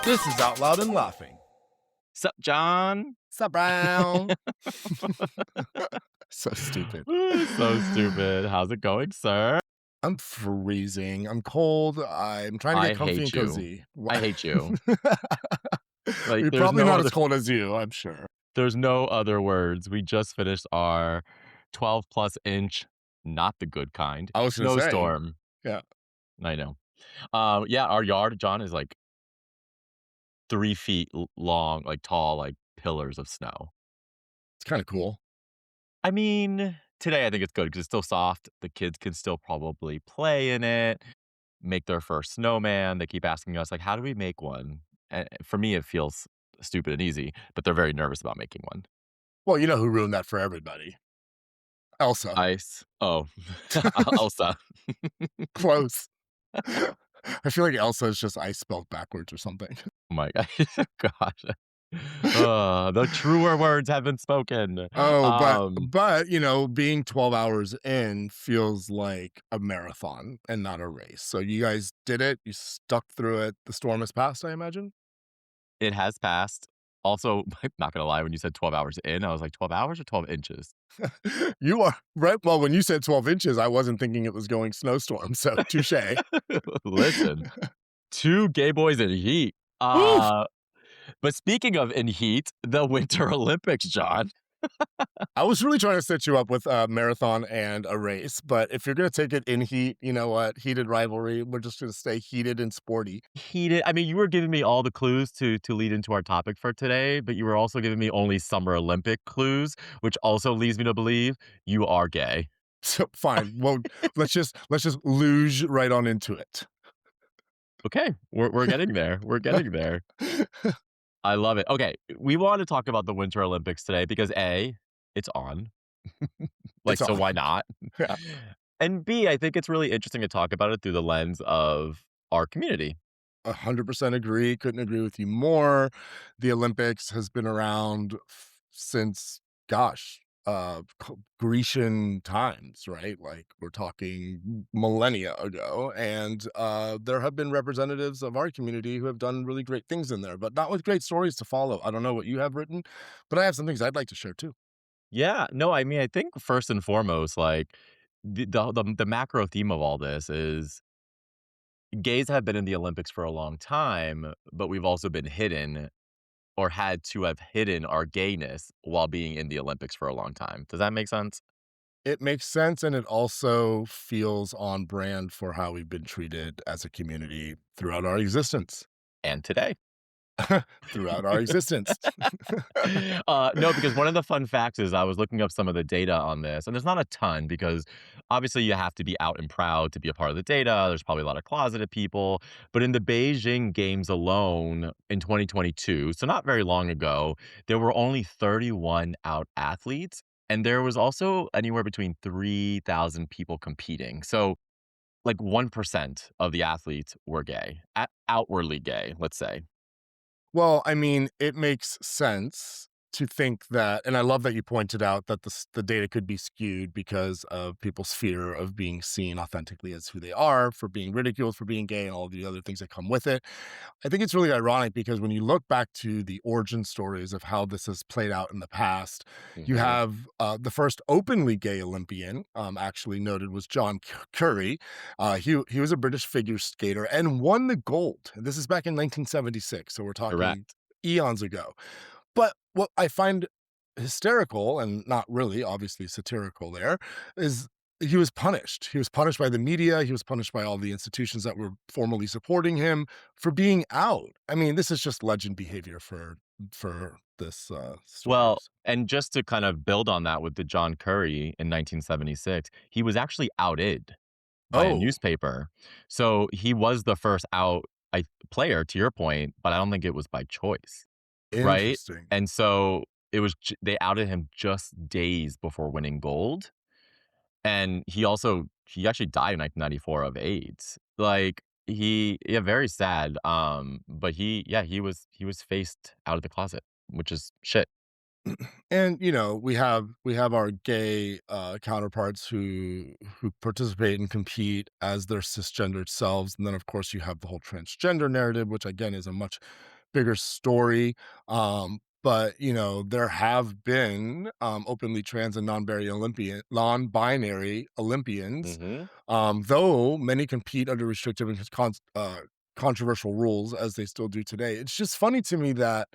This is Out Loud and Laughing. Sup, John? Sup, Brown? So stupid. So stupid. How's it going, sir? I'm freezing. I'm cold. I'm trying to get I comfy hate and you. cozy. I hate you. Like, You're probably not as cold as you, I'm sure. there's no other words. We just finished our 12 plus inch, not the good kind, I was gonna say, snowstorm. yeah, I know. Yeah, our yard, John, is like 3 feet long, like tall, like pillars of snow. it's kinda cool. I mean, today I think it's good because it's still soft. The kids can still probably play in it, make their first snowman. They keep asking us, like, how do we make one? And for me, it feels stupid and easy, but they're very nervous about making one. Well, you know who ruined that for everybody? Elsa. Ice. Oh, Elsa. Close. I feel like Elsa is just ice spelled backwards or something. Oh my gosh. The truer words have been spoken. Oh, but Um, but, you know, being 12 hours in feels like a marathon and not a race. So you guys did it, you stuck through it. The storm has passed, I imagine? it has passed. Also, I'm not gonna lie, when you said 12 hours in, I was like, 12 hours or 12 inches? You are right. Well, when you said 12 inches, I wasn't thinking it was going snowstorm, so touche. Listen, two gay boys in heat. Woo! But speaking of in heat, the Winter Olympics, John. I was really trying to set you up with a marathon and a race, but if you're gonna take it in heat, you know what? Heated rivalry. We're just gonna stay heated and sporty. Heated. I mean, you were giving me all the clues to lead into our topic for today, but you were also giving me only Summer Olympic clues, which also leads me to believe you are gay. So fine. Well, let's just luge right on into it. Okay, we're getting there. We're getting there. I love it. Okay, we want to talk about the Winter Olympics today because A, it's on. Like, It's so on. why not? Yeah. And B, I think it's really interesting to talk about it through the lens of our community. 100% agree. Couldn't agree with you more. The Olympics has been around since, gosh, Grecian times, right? Like we're talking millennia ago, and there have been representatives of our community who have done really great things in there, but not with great stories to follow. I don't know what you have written, but I have some things I'd like to share too. Yeah, no, I mean, I think first and foremost, like the macro theme of all this is gays have been in the Olympics for a long time, but we've also been hidden or had to have hidden our gayness while being in the Olympics for a long time. Does that make sense? It makes sense, and it also feels on brand for how we've been treated as a community throughout our existence. And today. Throughout our existence. No, because one of the fun facts is I was looking up some of the data on this, and there's not a ton because obviously you have to be out and proud to be a part of the data. There's probably a lot of closeted people. But in the Beijing Games alone in 2022, so not very long ago, there were only 31 out athletes. And there was also anywhere between 3,000 people competing. So, like 1% of the athletes were gay, outwardly gay, let's say. Well, I mean, it makes sense to think that, and I love that you pointed out that the data could be skewed because of people's fear of being seen authentically as who they are, for being ridiculed for being gay, and all the other things that come with it. I think it's really ironic because when you look back to the origin stories of how this has played out in the past, you Mhm. have the first openly gay Olympian, actually noted, was John Curry. He was a British figure skater and won the gold. This is back in 1976, so we're talking Correct. eons ago. But what I find hysterical, and not really, obviously satirical there, is he was punished. He was punished by the media, he was punished by all the institutions that were formally supporting him for being out. I mean, this is just legend behavior for this, Well, stories. and just to kind of build on that with the John Curry in 1976, he was actually outed by a Oh, newspaper. So he was the first out player, to your point, but I don't think it was by choice, right? interesting. And so they outed him just days before winning gold. And he actually died in 1994 of AIDS. Like yeah, very sad. But he was faced out of the closet, which is shit. And, you know, we have our gay, counterparts who participate and compete as their cisgendered selves, and then, of course, you have the whole transgender narrative, which again is a much bigger story. But there have been openly trans and non-binary Olympians, Mhm. though many compete under restrictive and controversial rules as they still do today. It's just funny to me that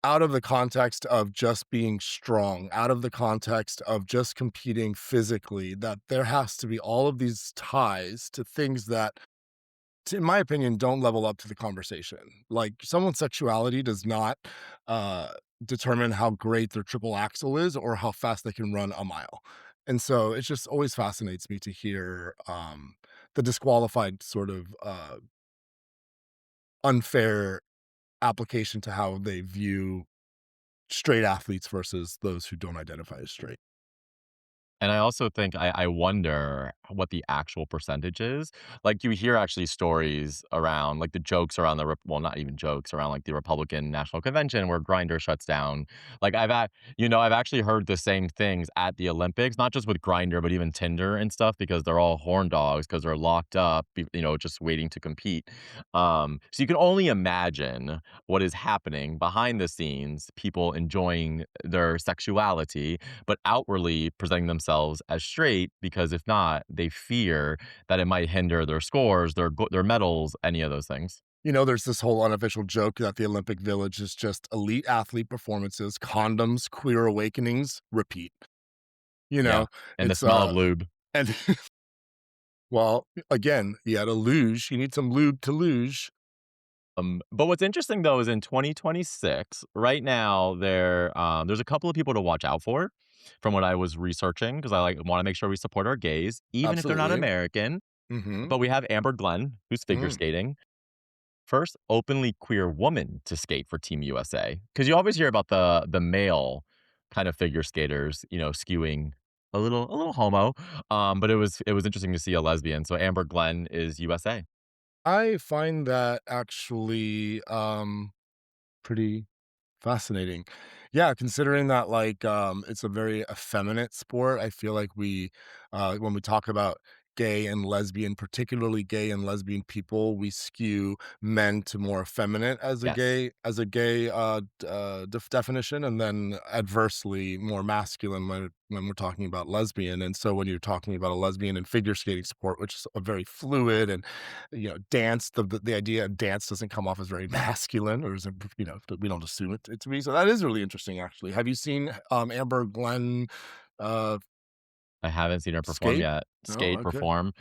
out of the context of just being strong, out of the context of just competing physically, that there has to be all of these ties to things that, in my opinion, don't level up to the conversation. Like someone's sexuality does not uh, determine how great their triple axle is or how fast they can run a mile. And so it just always fascinates me to hear the disqualified sort of unfair application to how they view straight athletes versus those who don't identify as straight. And I also think I wonder what the actual percentage is. Like, you hear actually stories around, like, the jokes around the Rep well, not even jokes, around, like, the Republican National Convention where Grindr shuts down. Like, I've actually heard the same things at the Olympics, not just with Grindr, but even Tinder and stuff because they're all horn dogs because 'cause they're locked up, just waiting to compete. So you can only imagine what is happening behind the scenes, people enjoying their sexuality but outwardly presenting themselves as straight because if not, they fear that it might hinder their scores, their medals, any of those things. There's this whole unofficial joke that the Olympic Village is just elite athlete performances, condoms, queer awakenings, repeat. You Yeah, know, and the it's smell of lube. and well, again, you had a luge. You need some lube to luge. But what's interesting though is in 2026, right now, there's a couple of people to watch out for from what I was researching because I want to make sure we support our gays, even if they're not Absolutely. American. Mhm. But we have Amber Glenn, who's figure Mm. skating. First openly queer woman to skate for Team USA, because you always hear about the male kind of figure skaters, skewing a little homo, but it was interesting to see a lesbian, so Amber Glenn is USA. I find that actually, pretty fascinating. Yeah, considering that, like, it's a very effeminate sport, I feel like when we talk about gay and lesbian, particularly gay and lesbian people, we skew men to more effeminate Yes. as a gay, definition, and then adversely more masculine when we're talking about lesbian, and so when you're talking about a lesbian and figure skating sport, which is a very fluid and dance, the idea of dance doesn't come off as very masculine, or is it, we don't assume it to be. So that is really interesting, actually. Have you seen Amber Glenn uh, I haven't seen her perform skate? yet. No, Skate, okay, perform.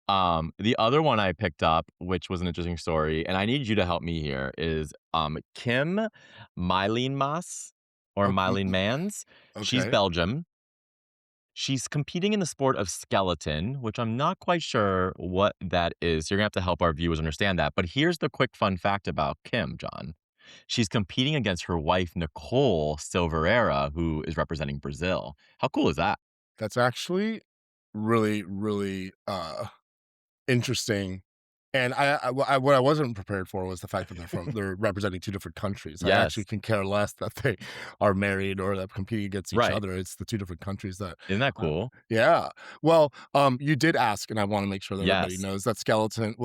The other one I picked up, which was an interesting story, and I need you to help me here, is, Kim Meilen-Maas or oh, Meilen-Mans. She's okay. Belgium. She's competing in the sport of skeleton, which I'm not quite sure what that is. You're gonna have to help our viewers understand that. But here's the quick fun fact about Kim, John. She's competing against her wife, Nicole Silveira, who is representing Brazil. How cool is that? That's actually really, really interesting. And what I wasn't prepared for was the fact that they're representing 2 different countries. I actually Yes. can care less that they are married or that competing against each Right. other. It's the 2 different countries that Isn't that uh, cool? yeah. Well, you did ask, and I wanna make sure that everybody Yes. knows that skeleton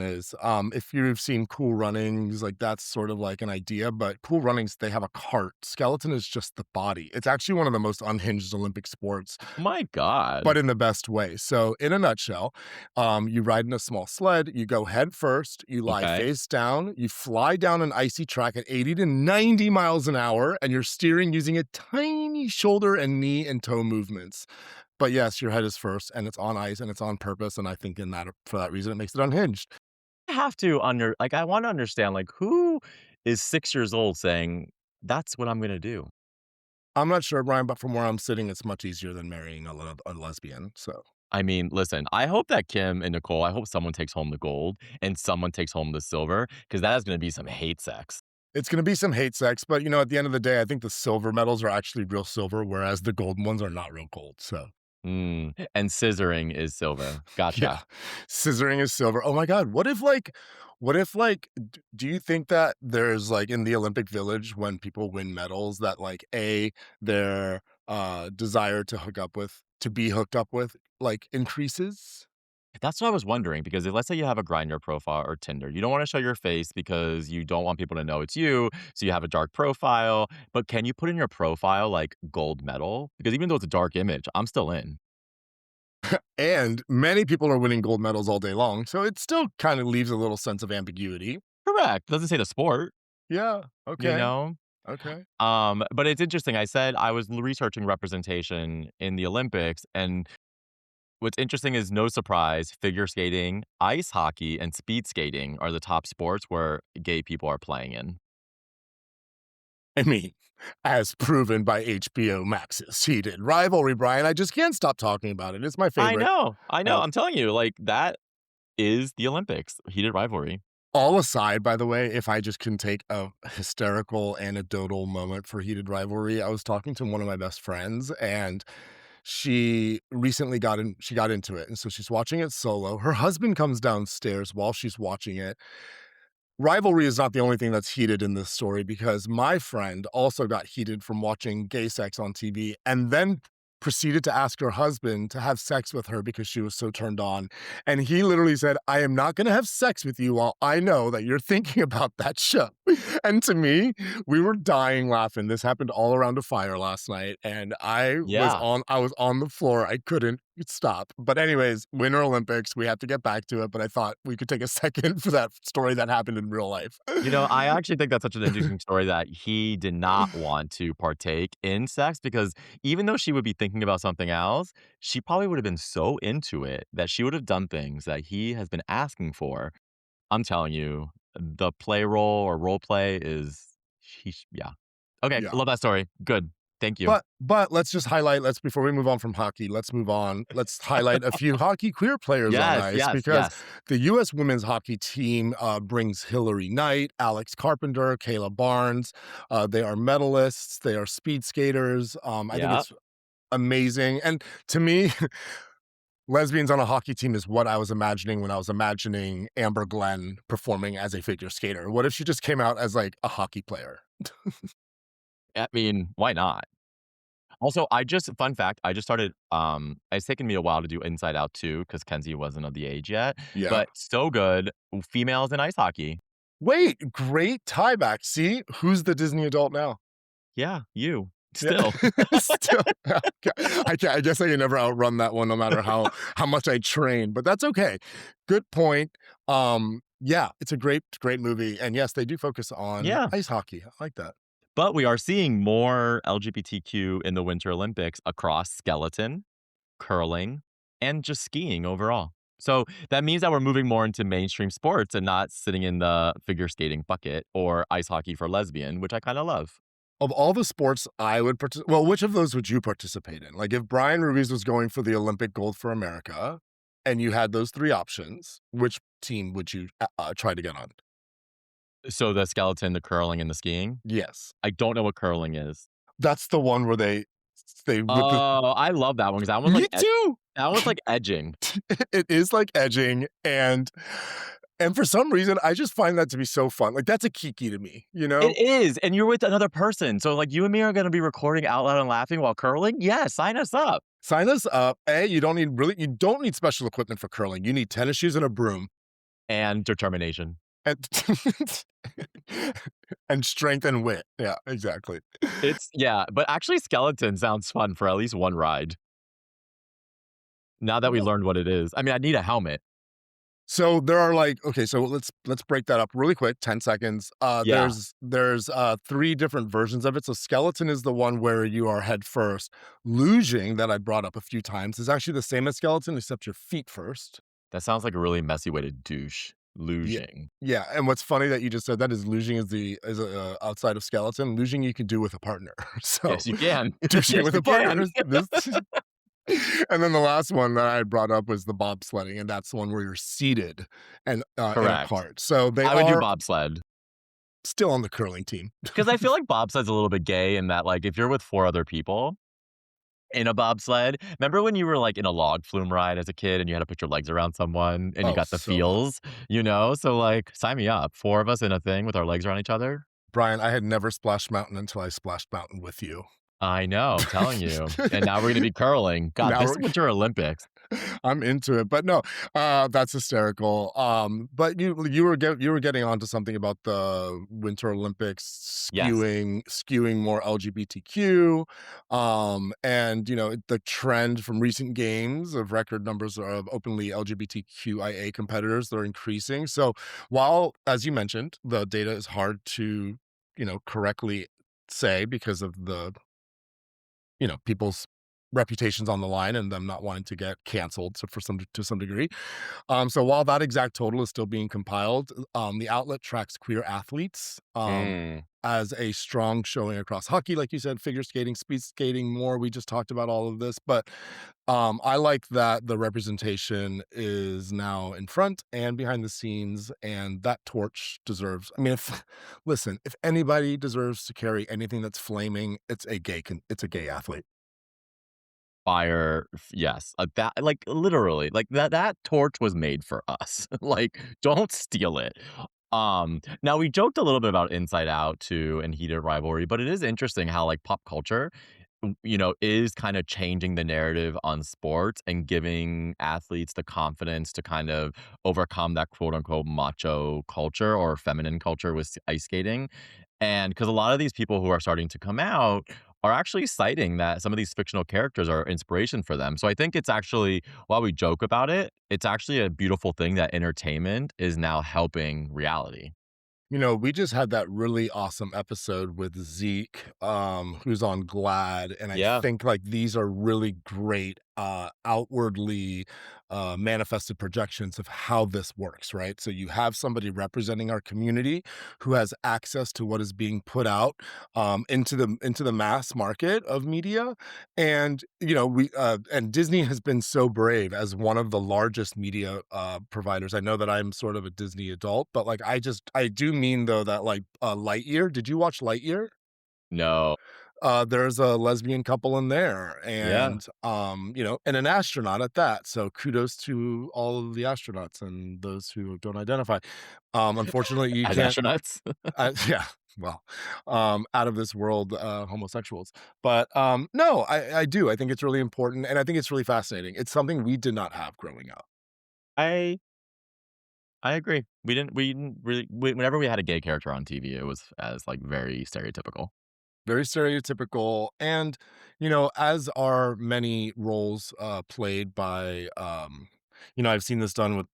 is. If you've seen Cool Runnings, like, that's sort of like an idea, but Cool Runnings, they have a cart. Skeleton is just the body. It's actually one of the most unhinged Olympic sports, Oh my god. but in the best way. So, in a nutshell, you ride in a small sled, you go head first, you lie Okay. face down, you fly down an icy track at 80 to 90 miles an hour, and you're steering using a tiny shoulder and knee and toe movements. But yes, your head is first, and it's on ice, and it's on purpose, and I think for that reason, it makes it unhinged. I have to I wanna understand, like, who is 6 years old saying, "That's what I'm gonna do"? I'm not sure, Brian, but from where I'm sitting, it's much easier than marrying a lesbian. So I mean, listen, I hope that Kim and Nicole I hope someone takes home the gold and someone takes home the silver because that is gonna be some hate sex. it's going to be some hate sex, but at the end of the day, I think the silver medals are actually real silver, whereas the golden ones are not real gold. So And scissoring is silver. Gotcha. yeah, scissoring is silver. Oh my god, do you think that there's like in the Olympic Village when people win medals that like their desire to be hooked up with like increases? That's what I was wondering because if, let's say you have a Grindr profile or Tinder, you don't wanna show your face because you don't want people to know it's you, so you have a dark profile, but can you put in your profile, like, gold medal? Because even though it's a dark image, I'm still in. And many people are winning gold medals all day long, so it still kind of leaves a little sense of ambiguity. Correct, doesn't say the sport, Yeah, you okay, know? okay. But it's interesting, I said I was researching representation in the Olympics, and what's interesting is no surprise, figure skating, ice hockey, and speed skating are the top sports where gay people are playing in. I mean, as proven by HBO Max's heated rivalry, Brian, I just can't stop talking about it. It's my favorite. I know, Uh, I'm telling you, like, that is the Olympics, heated rivalry. all aside, by the way, if I just can take a hysterical anecdotal moment for heated rivalry, I was talking to one of my best friends, and she recently got into it, and so she's watching it solo. Her husband comes downstairs while she's watching it. Rivalry is not the only thing that's heated in this story because my friend also got heated from watching gay sex on TV and then proceeded to ask her husband to have sex with her because she was so turned on. And he literally said, I am not going to have sex with you while I know that you're thinking about that show. And to me, we were dying laughing. This happened all around a fire last night and Yeah. I was on the floor. I couldn't stop. But anyways, Winter Olympics, we have to get back to it, but I thought we could take a second for that story that happened in real life. You know, I actually think that's such an interesting story that he did not want to partake in sex because even though she would be thinking about something else, she probably would have been so into it that she would have done things that he has been asking for. I'm telling you, the play role or role play is yeah. Okay, Yeah. love that story. Good. Thank you. But let's just highlight let's before we move on from hockey, let's move on. Let's highlight a few hockey queer players on Yes, ice yes, because yes. the US women's hockey team, brings Hillary Knight, Alex Carpenter, Kayla Barnes. They are medalists, they are speed skaters. I think Yeah. it's amazing, and to me, lesbians on a hockey team is what I was imagining when I was imagining Amber Glenn performing as a figure skater. What if she just came out as, like, a hockey player? I mean, why not? Also, I just fun fact, I just started, it's taken me a while to do Inside Out 2 because Kenzie wasn't of the age yet, Yeah. but so good, females in ice hockey. Wait, great tie back. See, who's the Disney adult now? Yeah, you. Yeah, Still. still, I guess I can never outrun that one no matter how much I train, but that's okay. Good point. Yeah, it's a great movie, and yes, they do focus on Yeah, ice hockey. I like that. but we are seeing more LGBTQ in the Winter Olympics across skeleton, curling, and just skiing overall. So, that means that we're moving more into mainstream sports and not sitting in the figure skating bucket or ice hockey for lesbian, which I kinda love. Of all the sports I would well, which of those would you participate in? Like, if Brian Ruiz was going for the Olympic gold for America, and you had those 3 options, which team would you, try to get on? So, the skeleton, the curling, and the skiing? Yes. I don't know what curling is. That's the one where they whip the Oh, I love that one because Me too! that one's like edging. It is like edging, and for some reason, I just find that to be so fun. Like, that's a kiki to me, you know? It is, and you're with another person, so, like, you and me are gonna be recording out loud and laughing while curling? Yeah, sign us up. Sign us up. You don't need special equipment for curling. You need tennis shoes and a broom, And determination. and and strength and wit. Yeah, exactly. It's yeah, but actually skeleton sounds fun for at least one ride, now that we Well, learned what it is. I mean, I need a helmet. so there are like okay, so let's break that up really quick, 10 seconds. Yeah, There's 3 different versions of it. So skeleton is the one where you are head first. Luging that I brought up a few times is actually the same as skeleton, except your feet first. that sounds like a really messy way to douche. Yeah. Luging. Yeah, and what's funny that you just said that is luging outside of skeleton. Luging you can do with a partner. So, Yes, you can. douching Yes, with you a partner can. is this and then the last one that I brought up was the bobsledding, and that's the one where you're seated and, in a Correct. cart. So they I would do are bobsled. still on the curling team. 'Cause I feel like bobsled's a little bit gay in that, like, if you're with 4 other people in a bobsled. Remember when you were, like, in a log flume ride as a kid and you had to put your legs around someone and you Oh, got the so fun. feels, you know? So, like, sign me up. 4 of us in a thing with our legs around each other. Brian, I had never splashed mountain until I splashed mountain with you. I know, I'm telling you. And now we're gonna be curling. God, Now this we're Winter Olympics. I'm into it, but no, that's hysterical. But you were getting onto something about the Winter Olympics Yes. skewing more LGBTQ, and the trend from recent games of record numbers of openly LGBTQIA competitors that are increasing. So while, as you mentioned, the data is hard to correctly say because of the people's reputations on the line and them not wanting to get canceled so for some to some degree. So while that exact total is still being compiled, the outlet tracks queer athletes Mm. as a strong showing across hockey, like you said, figure skating, speed skating, more. We just talked about all of this, but I like that the representation is now in front and behind the scenes, and that torch deserves. I mean, if listen, if anybody deserves to carry anything that's flaming, it's a gay athlete. Yes, that like, literally, like, that torch was made for us, like, don't steal it. Now we joked a little bit about Inside Out too and Heated Rivalry, but it is interesting how, like, pop culture, is kinda changing the narrative on sports and giving athletes the confidence to kind of overcome that quote unquote "macho culture" or feminine culture with ice skating, and because a lot of these people who are starting to come out are actually citing that some of these fictional characters are inspiration for them. So I think it's actually, while we joke about it, it's actually a beautiful thing that entertainment is now helping reality. We just had that really awesome episode with Zeke, who's on GLAD, and I Yeah. think, like, these are really great, outwardly, manifested projections of how this works, right? So you have somebody representing our community who has access to what is being put out, into the mass market of media, and, and Disney has been so brave as one of the largest media, providers. I know that I'm sort of a Disney adult, but, like, I do mean, though, that, like, Lightyear, did you watch Lightyear? No. There's a lesbian couple in there Yeah. and an astronaut at that, so kudos to all of the astronauts and those who don't identify. Unfortunately, you As can't astronauts. yeah, well, out of this world, homosexuals. But, no, I do. I think it's really important, and I think it's really fascinating. It's something we did not have growing up. I I agree. We didn't really whenever we had a gay character on TV, it was as, like, very stereotypical. Very stereotypical, and, as are many roles, played by, I've seen this done with,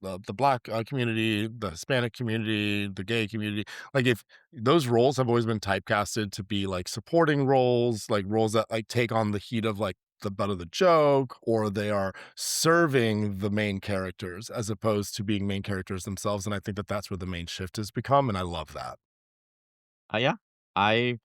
the Black, community, the Hispanic community, the gay community. Like, if those roles have always been typecasted to be, like, supporting roles, like, roles that, like, take on the heat of, like, the butt of the joke, or they are serving the main characters as opposed to being main characters themselves, and I think that that's where the main shift has become, and I love that. Yeah. I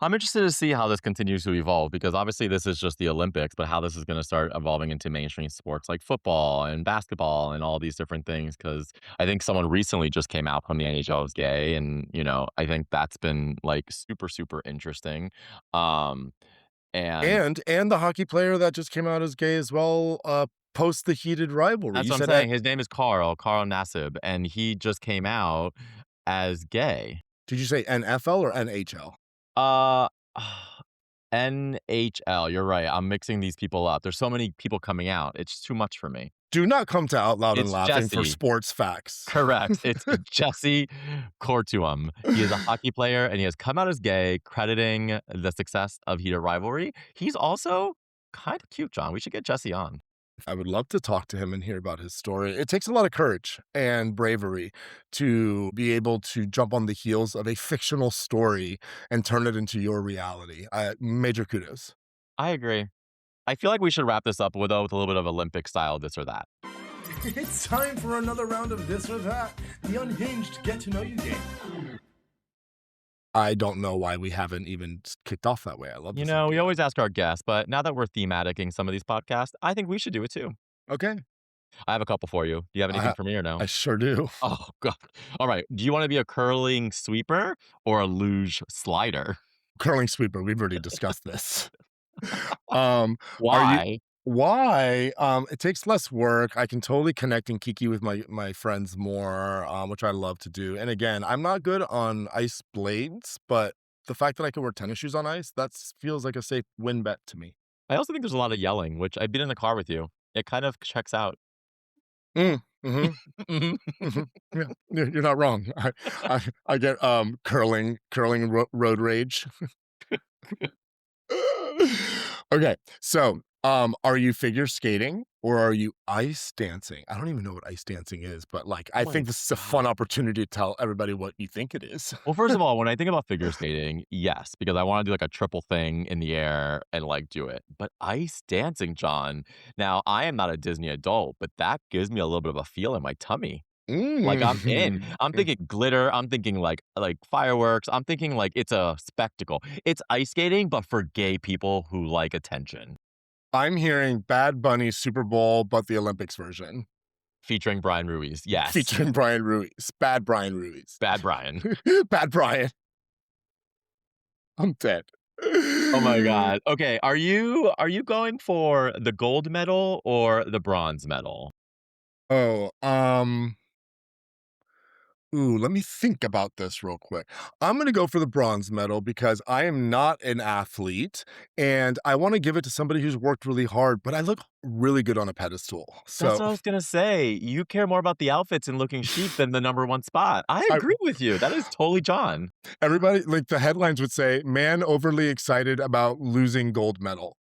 I'm interested to see how this continues to evolve because obviously this is just the Olympics, but how this is going to start evolving into mainstream sports like football and basketball and all these different things. Because I think someone recently just came out from the NHL as gay, and I think that's been like super super interesting. Um, and And the hockey player that just came out as gay as well, post the heated rivalry. that's You what I'm said saying. His name is Carl Nassib, and he just came out as gay. did you say NFL or NHL? Uh, NHL, you're right, I'm mixing these people up. There's so many people coming out, it's too much for me. Do not come to Out Loud and It's Laughing for Jesse. sports facts. Correct, it's Jesse Cortuum. He is a hockey player, and he has come out as gay, crediting the success of Heated Rivalry. He's also kinda cute, John, we should get Jesse on. I would love to talk to him and hear about his story. It takes a lot of courage and bravery to be able to jump on the heels of a fictional story and turn it into your reality. Major kudos. I agree. I feel like we should wrap this up with a little bit of Olympic style this or that. It's time for another round of this or that, the unhinged get to know you game. I don't know why we haven't even kicked off that way. I love this We idea. always ask our guests, but now that we're thematicing some of these podcasts, I think we should do it too. Okay. I have a couple for you. Do you have anything I for me or I no? sure do. Oh, God. All right. Do you want to be a curling sweeper or a luge slider? Curling sweeper, we've already discussed this. Um, are you Why? why? It takes less work. I can totally connect and kiki with my friends more, which I love to do. And again, I'm not good on ice blades, but the fact that I can wear tennis shoes on ice, that feels like a safe win bet to me. I also think there's a lot of yelling, which I've been in the car with you. It kind of checks out. Mm, mhm, Mhm. mhm. Yeah, you're not wrong. I get, curling road rage. Okay, so, are you figure skating or are you ice dancing? I don't even know what ice dancing is, but, like, Oh I my think this is a fun god. opportunity to tell everybody what you think it is. Well, first of all, when I think about figure skating, yes, because I wanna do, like, a triple thing in the air and, like, do it. But ice dancing, John, now I am not a Disney adult, but that gives me a little bit of a feel in my tummy. Like, I'm in. Mm. I'm thinking glitter, I'm thinking, like, fireworks, I'm thinking, like, it's a spectacle. It's ice skating, but for gay people who like attention, I'm hearing Bad Bunny Super Bowl, but the Olympics version, featuring Brian Ruiz. Yes. featuring Brian Ruiz, bad Brian Ruiz. Bad Brian. Bad Brian, I'm dead. Oh my god. Okay, are you going for the gold medal or the bronze medal? Oh, ooh, let me think about this real quick. I'm gonna go for the bronze medal because I am not an athlete, and I wanna give it to somebody who's worked really hard, but I look really good on a pedestal. That's So, what I was gonna say. You care more about the outfits and looking chic than the number 1 spot. I I agree with you. That is totally John. everybody like, the headlines would say, "Man overly excited about losing gold medal."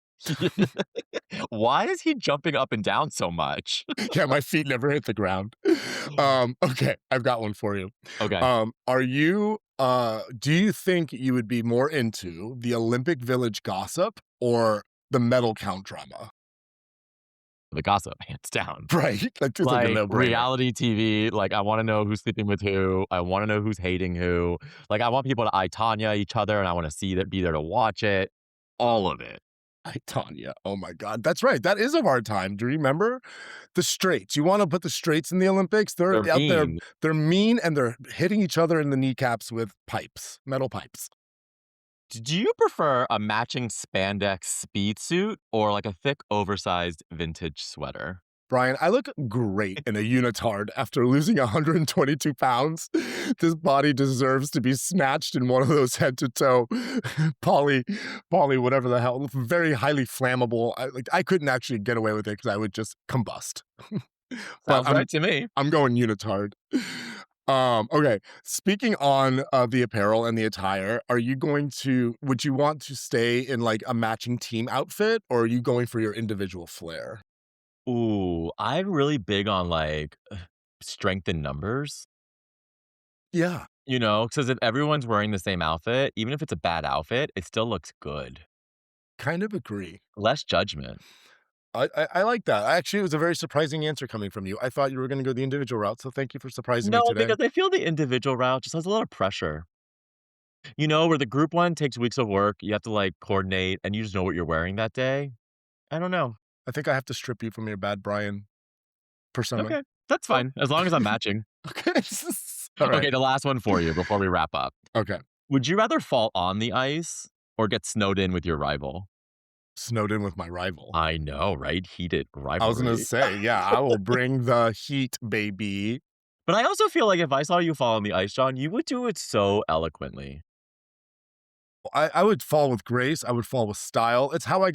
Why is he jumping up and down so much? Yeah, my feet never hit the ground. Okay, I've got one for you. Okay, Do you think you would be more into the Olympic Village gossip or the medal count drama? the gossip, hands down. Right? That feels like a Like, no-brainer. reality TV, like, I wanna know who's sleeping with who, I wanna know who's hating who, like, I want people to I, Tonya each other, and I wanna see that be there to watch it. All of it. I Tanya, oh my god, that's right, that is of our time, do you remember? The straights, you wanna put the straights in the Olympics? They're They're out there, mean. they're mean, and they're hitting each other in the kneecaps with pipes, metal pipes. Do you prefer a matching spandex speed suit or, like, a thick, oversized vintage sweater? Brian, I look great in a unitard after losing 122 pounds. This body deserves to be snatched in one of those head to toe poly, whatever the hell, very highly flammable. I couldn't actually get away with it because I would just combust. But Sounds right to me. I'm going unitard. Okay. Speaking on the apparel and the attire, would you want to stay in like a matching team outfit, or are you going for your individual flair? Ooh, I'm really big on, like, strength in numbers, Yeah. you know, because if everyone's wearing the same outfit, even if it's a bad outfit, it still looks good. Kind of agree. Less judgment. I like that. Actually, it was a very surprising answer coming from you. I thought you were gonna go the individual route, so thank you for surprising me No, today. because I feel the individual route just has a lot of pressure. You know, where the group one takes weeks of work, you have to, like, coordinate, and you just know what you're wearing that day. I don't know. I think I have to strip you from your bad Brian persona. Okay, that's Oh, fine, as long as I'm matching. okay. Alright. Okay, the last one for you before we wrap up. Okay. Would you rather fall on the ice or get snowed in with your rival? Snowed in with my rival. I know, right? Heated I was gonna rivalry. say, yeah, I will bring the heat, baby. But I also feel like if I saw you fall on the ice, John, you would do it so eloquently. I would fall with grace, I would fall with style. It's how I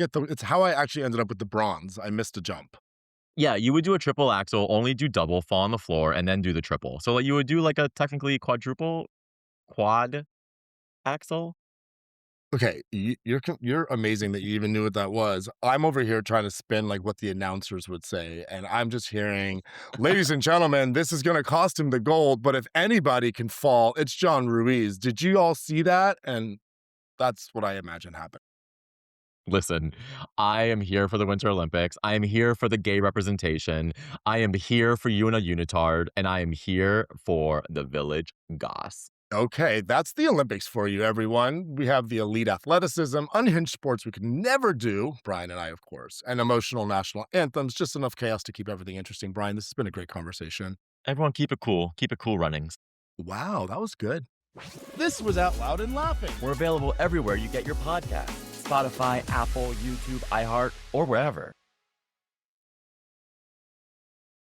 actually ended up with the bronze. I missed a jump. Yeah, you would do a triple axel, only do double, fall on the floor, and then do the triple. So, like, you would do, like, a technically quad axle? Okay, you're amazing that you even knew what that was. I'm over here trying to spin like what the announcers would say, and I'm just hearing, "Ladies and gentlemen, this is gonna cost him the gold, but if anybody can fall, it's John Ruiz." Did you all see that? And that's what I imagine happened. Listen, I am here for the Winter Olympics. I am here for the gay representation. I am here for you in a unitard, and I am here for the village goss. Okay, that's the Olympics for you, everyone. We have the elite athleticism, unhinged sports we could never do, Brian and I, of course, and emotional national anthems, just enough chaos to keep everything interesting. Brian, this has been a great conversation. Everyone keep it cool. Keep it cool runnings. Wow, that was good. This was Out Loud and Laughing. We're available everywhere you get your podcasts: Spotify, Apple, YouTube, iHeart, or wherever.